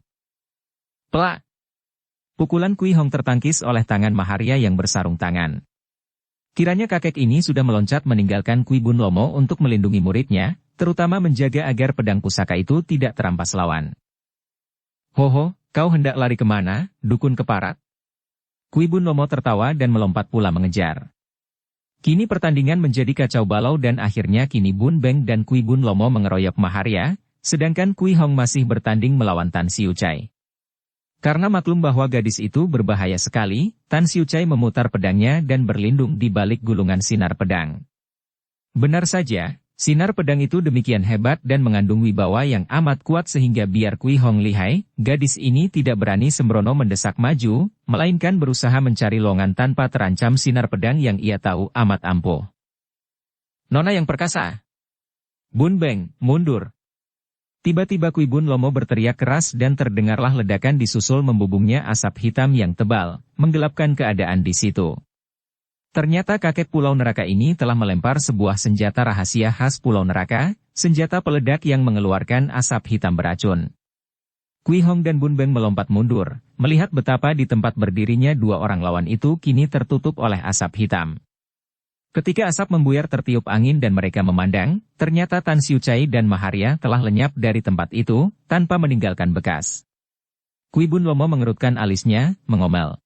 Speaker 1: Plak! Pukulan Kui Hong tertangkis oleh tangan Maharia yang bersarung tangan. Kiranya kakek ini sudah meloncat meninggalkan Kui Bun Lomo untuk melindungi muridnya, terutama menjaga agar pedang pusaka itu tidak terampas lawan. Hoho, kau hendak lari kemana, dukun keparat? Kui Bun Lomo tertawa dan melompat pula mengejar. Kini pertandingan menjadi kacau balau dan akhirnya kini Bun Beng dan Kui Bun Lomo mengeroyok Maharia, sedangkan Kui Hong masih bertanding melawan Tan Siucai. Karena maklum bahwa gadis itu berbahaya sekali, Tan Siucai memutar pedangnya dan berlindung di balik gulungan sinar pedang. Benar saja. Sinar pedang itu demikian hebat dan mengandung wibawa yang amat kuat sehingga biar Kui Hong lihai, gadis ini tidak berani sembrono mendesak maju, melainkan berusaha mencari lowongan tanpa terancam sinar pedang yang ia tahu amat ampuh. Nona yang perkasa! Bun Beng, mundur! Tiba-tiba Kui Bun Lomo berteriak keras dan terdengarlah ledakan disusul membubungnya asap hitam yang tebal, menggelapkan keadaan di situ. Ternyata kakek Pulau Neraka ini telah melempar sebuah senjata rahasia khas Pulau Neraka, senjata peledak yang mengeluarkan asap hitam beracun. Kui Hong dan Bun Beng melompat mundur, melihat betapa di tempat berdirinya dua orang lawan itu kini tertutup oleh asap hitam. Ketika asap membuyar tertiup angin dan mereka memandang, ternyata Tan Siucai dan Maharia telah lenyap dari tempat itu, tanpa meninggalkan bekas. Kui Bun Lomo mengerutkan alisnya, mengomel.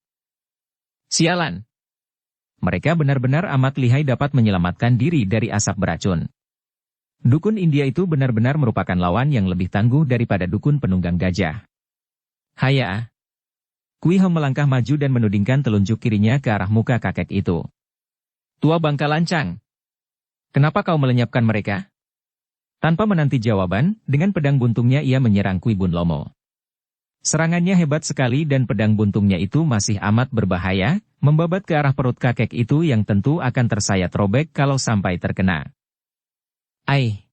Speaker 1: Sialan! Mereka benar-benar amat lihai dapat menyelamatkan diri dari asap beracun. Dukun India itu benar-benar merupakan lawan yang lebih tangguh daripada dukun penunggang gajah. Haya! Kui Hong melangkah maju dan menudingkan telunjuk kirinya ke arah muka kakek itu. Tua bangka lancang! Kenapa kau melenyapkan mereka? Tanpa menanti jawaban, dengan pedang buntungnya ia menyerang Kui Bun Lomo. Serangannya hebat sekali dan pedang buntungnya itu masih amat berbahaya, membabat ke arah perut kakek itu yang tentu akan tersayat robek kalau sampai terkena. Ai!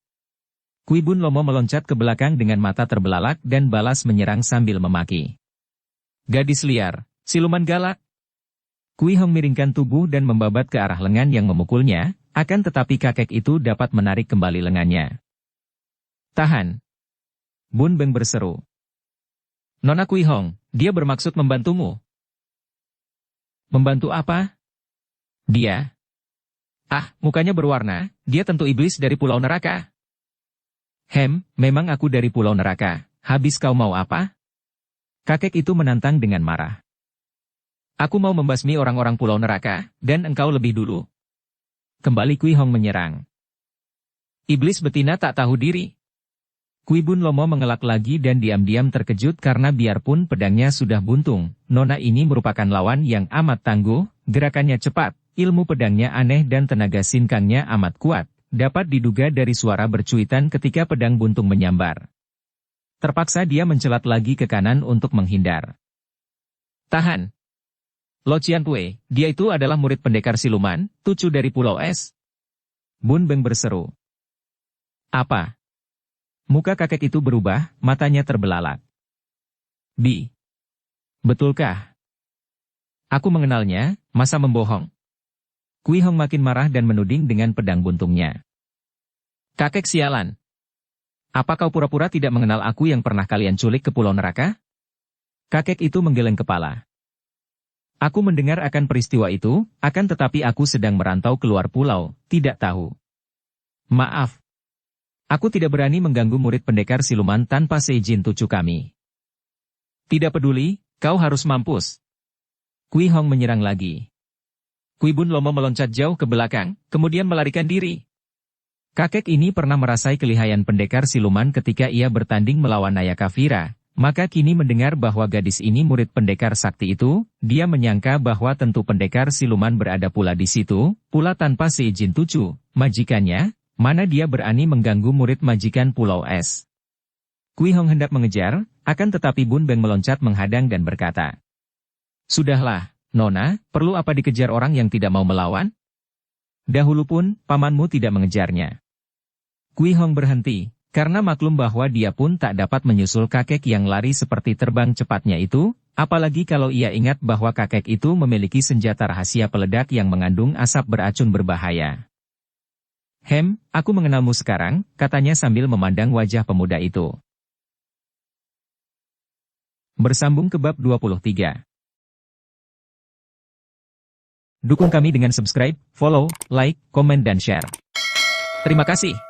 Speaker 1: Kui Bun Lomo meloncat ke belakang dengan mata terbelalak dan balas menyerang sambil memaki. Gadis liar, siluman galak! Kui Hong miringkan tubuh dan membabat ke arah lengan yang memukulnya, akan tetapi kakek itu dapat menarik kembali lengannya. Tahan! Bun Beng berseru. Nona Kui Hong, dia bermaksud membantumu. Membantu apa? Dia. Ah, mukanya berwarna, dia tentu iblis dari Pulau Neraka. Memang aku dari Pulau Neraka, habis kau mau apa? Kakek itu menantang dengan marah. Aku mau membasmi orang-orang Pulau Neraka, dan engkau lebih dulu. Kembali Kui Hong menyerang. Iblis betina tak tahu diri. Kui Bun Lomo mengelak lagi dan diam-diam terkejut karena biarpun pedangnya sudah buntung, nona ini merupakan lawan yang amat tangguh, gerakannya cepat, ilmu pedangnya aneh dan tenaga sinkangnya amat kuat, dapat diduga dari suara bercuitan ketika pedang buntung menyambar. Terpaksa dia mencelat lagi ke kanan untuk menghindar. Tahan! Lo Cian Pue, dia itu adalah murid pendekar siluman, Tucu dari Pulau Es. Bun Beng berseru. Apa? Muka kakek itu berubah, matanya terbelalak. Betulkah? Aku mengenalnya, masa membohong? Kui Hong makin marah dan menuding dengan pedang buntungnya. Kakek sialan! Apa kau pura-pura tidak mengenal aku yang pernah kalian culik ke Pulau Neraka? Kakek itu menggeleng kepala. Aku mendengar akan peristiwa itu, akan tetapi aku sedang merantau keluar pulau, tidak tahu. Maaf. Aku tidak berani mengganggu murid pendekar siluman tanpa seizin tucu kami. Tidak peduli, kau harus mampus. Kui Hong menyerang lagi. Kui Bun Lomo meloncat jauh ke belakang, kemudian melarikan diri. Kakek ini pernah merasai kelihayan pendekar siluman ketika ia bertanding melawan Nayaka Vira, maka kini mendengar bahwa gadis ini murid pendekar sakti itu, dia menyangka bahwa tentu pendekar siluman berada pula di situ, pula tanpa seizin tucu, majikannya. Mana dia berani mengganggu murid majikan Pulau Es. Kui Hong hendak mengejar, akan tetapi Bun Beng meloncat menghadang dan berkata, "Sudahlah, Nona, perlu apa dikejar orang yang tidak mau melawan? Dahulu pun, pamanmu tidak mengejarnya." Kui Hong berhenti, karena maklum bahwa dia pun tak dapat menyusul kakek yang lari seperti terbang cepatnya itu, apalagi kalau ia ingat bahwa kakek itu memiliki senjata rahasia peledak yang mengandung asap beracun berbahaya. Aku mengenalmu sekarang," katanya sambil memandang wajah pemuda itu. Bersambung ke bab 23. Dukung kami dengan subscribe, follow, like, komen dan share. Terima kasih.